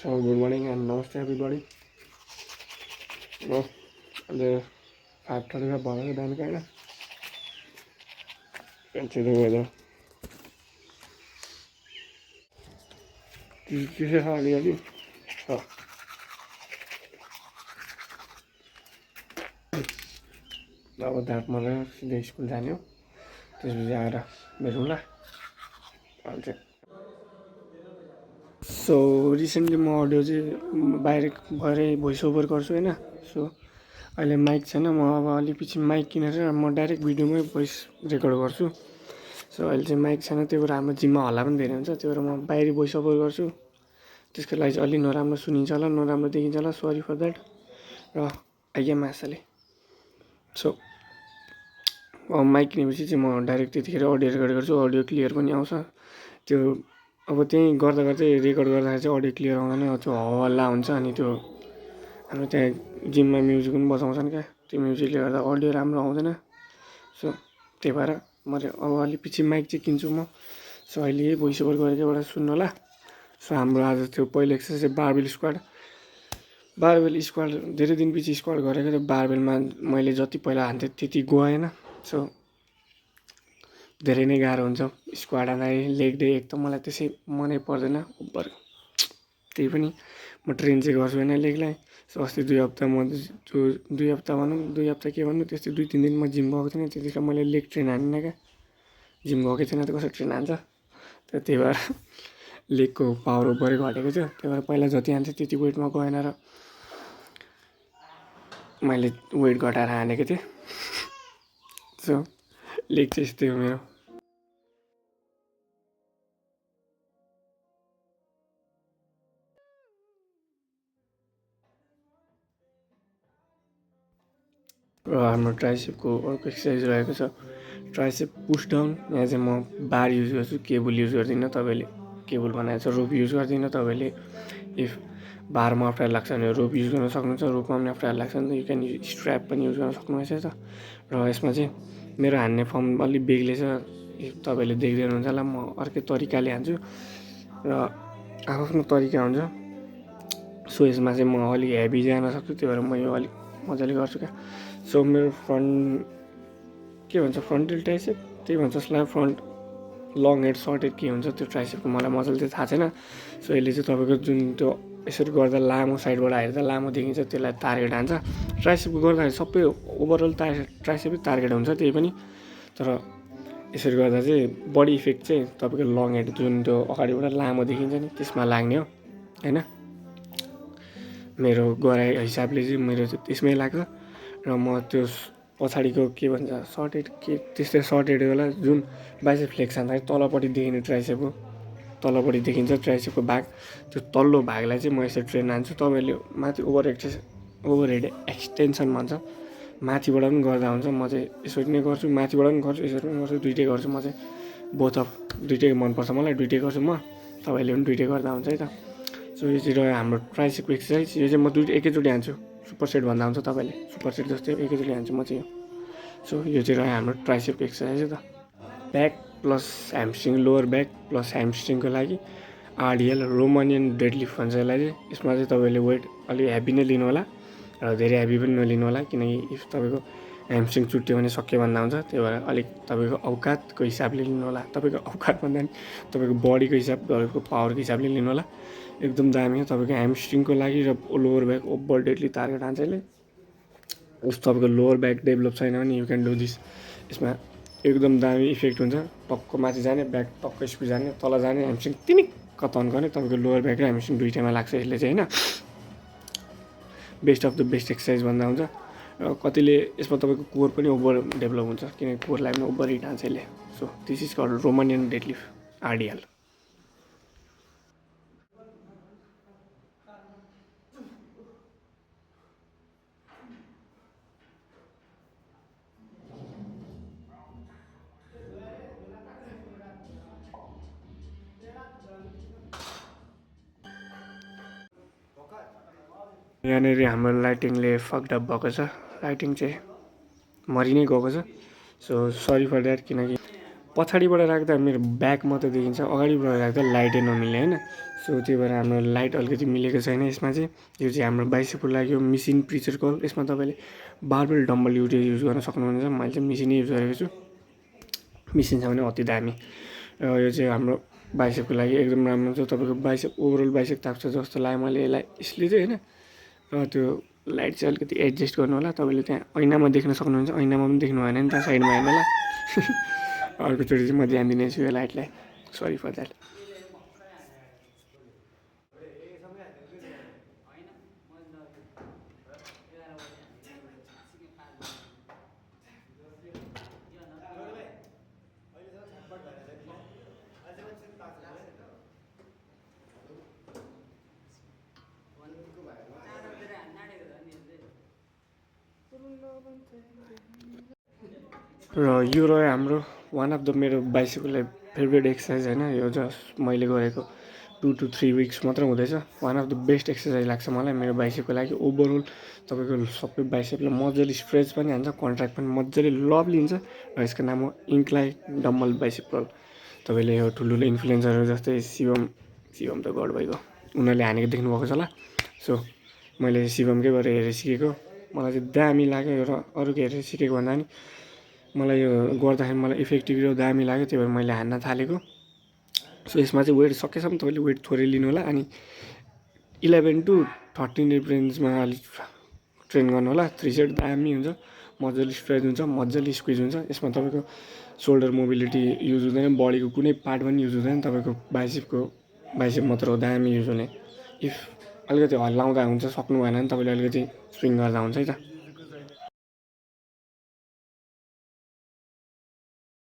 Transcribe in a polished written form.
So good morning and namaste everybody. The 5:35 भयो बिहानको होइन fancy the weather. के छ अलिअलि छ अब दाँत मलाई सिधै स्कुल जाने हो त्यसपछि आएर भेटौँला अहिले चाहिँ सो रिसेन्टली म अडियो चाहिँ बाहिर भएरै भोइस ओभर गर्छु होइन सो अहिले माइक छैन म अब अलिक पछि माइक किनेर म डाइरेक्ट भिडियोमै भोइस रेकर्ड गर्छु सो अहिले चाहिँ माइक छैन त्यही भएर हाम्रो जिममा हल्ला पनि धेरै हुन्छ त्यही भएर म बाहिरी भोइस ओभर गर्छु त्यसको लागि चाहिँ अलि नराम्रो सुनिन्छ होला नराम्रो देखिन्छ होला सरी फर द्याट र आइएम मासले सो माइक किनेपछि चाहिँ म डाइरेक्ट त्यतिखेर अडियो रेकर्ड गर्छु अडियो क्लियर पनि आउँछ त्यो अब त्यहीँ गर्दा गर्दै रेकर्ड गर्दाखेरि चाहिँ अडियो क्लियर आउँदैन त्यो हल्ला हुन्छ अनि त्यो हाम्रो त्यहाँ जिममा म्युजिक पनि बजाउँछन् क्या त्यो म्युजिकले गर्दा अडियो राम्रो आउँदैन सो त्यही भएर मैले अब अलि पछि माइक चाहिँ किन्छु म सो अहिले यही भोइस ओभर गरेको एउटा सुन्नु होला सो हाम्रो आज त्यो पहिलो एक्सर्साइज चाहिँ बारबेल स्क्वाड धेरै दिनपछि स्क्वाड गरेको त्यो बारबेलमा मैले जति पहिला हान्थेँ त्यति गएन सो धेरै नै गाह्रो हुन्छ स्क्वाड हान्दाखेरि लेग डे एक त मलाई त्यसै मनै पर्दैन ओभर त्यही पनि म ट्रेन चाहिँ गर्छु होइन लेगलाई सो अस्ति 2 हप्ता म जो 2 हप्ता भनौँ 2 हप्ता के भन्नु त्यस्तै 2-3 दिन म जिम गएको थिएन त्यतिखेर मैले लेग ट्रेन हानिनँ क्या जिम गएकै थिएन त कसरी ट्रेन हान्छ त्यही भएर लेगको पावर ओभरै घटेको थियो त्यही भएर पहिला जति हान्थेँ त्यति वेटमा गएन र मैले वेट घटाएर हानेको थिएँ सो लेग चाहिँ यस्तै हो मेरो र हाम्रो ट्राइसेपको अर्को एक्सर्साइज रहेको छ ट्राइसेप पुस डाउन यहाँ चाहिँ म बार युज गर्छु केबल युज गर्दिनँ तपाईँले केबल बनाएको छ रोप युज गर्दिनँ तपाईँले इफ बारमा अप्ठ्यारो लाग्छ भने रोप युज गर्न सक्नुहुन्छ रोपमा पनि अप्ठ्यारो लाग्छ भने यु क्यान स्ट्र्याप पनि युज गर्न सक्नुहुन्छ त र यसमा चाहिँ मेरो हान्ने फर्म अलिक बेग्लै छ तपाईँले देख्दै हुनुहुन्छ होला म अर्कै तरिकाले हान्छु र आफ्नो तरिका हुन्छ सो यसमा चाहिँ म अलिक हेभी जान सक्छु त्यही भएर म यो अलिक मजाले गर्छु क्या सो मेरो फ्रन्ट के भन्छ फ्रन्टल ट्राइसेप त्यही भन्छ जसलाई front long head short head के हुन्छ त्यो ट्राइसेपको मलाई मजाले चाहिँ थाहा छैन सो यसले चाहिँ तपाईँको जुन त्यो यसरी गर्दा लामो साइडबाट हेर्दा लामो देखिन्छ त्यसलाई टार्गेट हान्छ ट्राइसेपको गर्दाखेरि सबै ओभरअल ट्राइसेपै टार्गेट हुन्छ त्यही पनि तर यसरी गर्दा चाहिँ बडी इफेक्ट चाहिँ तपाईँको लङ हेड जुन त्यो अगाडिबाट लामो देखिन्छ नि त्यसमा लाग्ने हो होइन मेरो गराइ हिसाबले चाहिँ मेरो चाहिँ त्यसमै लाग्छ र म त्यो पछाडिको के भन्छ सर्ट हेड के त्यस्तै सर्ट हेड होला जुन बाइसेप फ्लेक्स हान्दाखेरि तलपट्टि देखिने ट्राइसेप हो तलपट्टि देखिन्छ ट्राइसेपको भाग त्यो तल्लो भागलाई चाहिँ म यसरी ट्रेन हान्छु तपाईँहरूले माथि ओभर हेड एक्सटेन्सन भन्छ माथिबाट पनि गर्दा हुन्छ म चाहिँ यसरी नै गर्छु माथिबाट पनि गर्छु यसरी पनि गर्छु दुइटै गर्छु म चाहिँ बोथ अफ दुइटै मनपर्छ मलाई दुइटै गर्छु म तपाईँले पनि दुइटै गर्दा हुन्छ है त सो यो चाहिँ रह्यो हाम्रो ट्राइसेपको एक्सर्साइज यो चाहिँ म एकैचोटि हान्छु सुपर सेट भन्दा हुन्छ तपाईँले सुपर सेट जस्तै एकैचोटि हान्छु म चाहिँ यो सो यो चाहिँ रह्यो हाम्रो ट्राइसेपको एक्सर्साइज हो त back plus hamstring lower back plus ह्यामस्ट्रिङको लागि आरडिएल रोमानियन डेडलिफ्ट भन्छ यसलाई चाहिँ यसमा चाहिँ तपाईँले वेट अलिक हेभी नै लिनु होला र धेरै हेभी पनि नलिनु होला किनकि इफ तपाईँको ह्यामस्ट्रिङ चुट्यो भने सक्यो भन्दा हुन्छ त्यही भएर अलिक तपाईँको औकातको हिसाबले लिनु होला तपाईँको औकात भन्दा नि तपाईँको बडीको हिसाब तपाईँको पावरको हिसाबले लिनु होला एकदम दामी हो तपाईँको ह्यामस्ट्रिङको लागि र lower back over deadly target हान्छ यसले तपाईँको लोवर ब्याक डेभलप छैन भने यु क्यान डु दिस यसमा एकदम दामी इफेक्ट हुन्छ टक्क माथि जाने ब्याक टक्क स्पिड जाने तल जाने ह्यामस्ट्रिङ तिनिक्क तन्कने तपाईँको लोवर ब्याक र ह्यामस्ट्रिङ दुइटैमा लाग्छ यसले चाहिँ होइन best of the best exercise भन्दा हुन्छ र कतिले यसमा तपाईँको कोर पनि ओभर डेभलप हुन्छ किनकि कोरलाई पनि ओभर हिट हान्छ यसले so this is called Romanian deadlift RDL यहाँनिर हाम्रो लाइटिङले फक्ड अप भएको छ लाइटिङ चाहिँ मरि नै गएको छ सो सरी फर द्याट किनकि पछाडिबाट राख्दा मेरो ब्याक मात्रै देखिन्छ, अगाडिबाट राख्दा लाइटै नमिल्ने होइन। सो त्यही भएर हाम्रो लाइट अलिकति मिलेको छैन यसमा चाहिँ। यो चाहिँ हाम्रो बाइसेपको लागि मिसिन प्रिचर कल। यसमा तपाईँले बारबेल डम्बल युज गर्न सक्नुहुन्छ। मैले चाहिँ मिसिनै युज गरेको छु। मिसिन छ भने अति दामी। र यो चाहिँ हाम्रो बाइसेपको लागि एकदम राम्रो छ। तपाईँको बाइसेप ओभरअल बाइसेप ताप्छ जस्तो लाग्यो मैले यसलाई, यसले चाहिँ होइन। र त्यो लाइट चाहिँ अलिकति एडजस्ट गर्नु होला। तपाईँले त्यहाँ ऐनामा देख्न सक्नुहुन्छ, ऐनामा पनि देख्नु भएन नि त, साइडमा हेर्नु होला। अर्कोचोटि चाहिँ म ध्यान दिनेछु यो लाइटलाई, सरी फर द्याट। र यो रह्यो हाम्रो वान अफ द मेरो बाइसेपको लागि फेभरेट एक्सर्साइज होइन। यो जस्ट मैले गरेको 2 to 3 विक्स मात्र हुँदैछ। One of the best exercise लाग्छ मलाई मेरो बाइसेपको लागि। ओभरअल तपाईँको सबै बाइसेपलाई मजाले स्ट्रेच पनि हान्छ, कन्ट्र्याक्ट पनि मजाले लभली हुन्छ। र यसको नाम हो इन्क्लाइन डम्बल बाइसेप कर्ल। तपाईँले यो ठुल्ठुलो इन्फ्लुएन्सरहरू जस्तै शिवम त गड भइगयो, उनीहरूले हानेको देख्नुभएको छ होला। सो मैले शिवमकैबाट हेरेर सिकेको, मलाई चाहिँ दामी लाग्यो। र अरूको हेरेर सिकेको भन्दा पनि मलाई यो गर्दाखेरि मलाई इफेक्टिभ र दामी लाग्यो, त्यही भएर मैले हान्न थालेको। सो यसमा चाहिँ वेट सकेसम्म तपाईँले वेट थोरै लिनु होला। अनि 11 to 13 रेप रेन्जमा अलिक ट्रेन गर्नु होला। 3 सेट दामी हुन्छ, मजाले स्ट्रेच हुन्छ, मजाले स्क्विज हुन्छ। यसमा तपाईँको सोल्डर मोबिलिटी युज हुँदैन, बडीको कुनै पार्ट पनि युज हुँदैन। तपाईँको बाइसेप मात्र हो दामी युज हुने। इफ अलिकति हल्लाउँदा हुन्छ, सक्नु भएन भने तपाईँले अलिकति स्विङ गर्दा हुन्छ है त।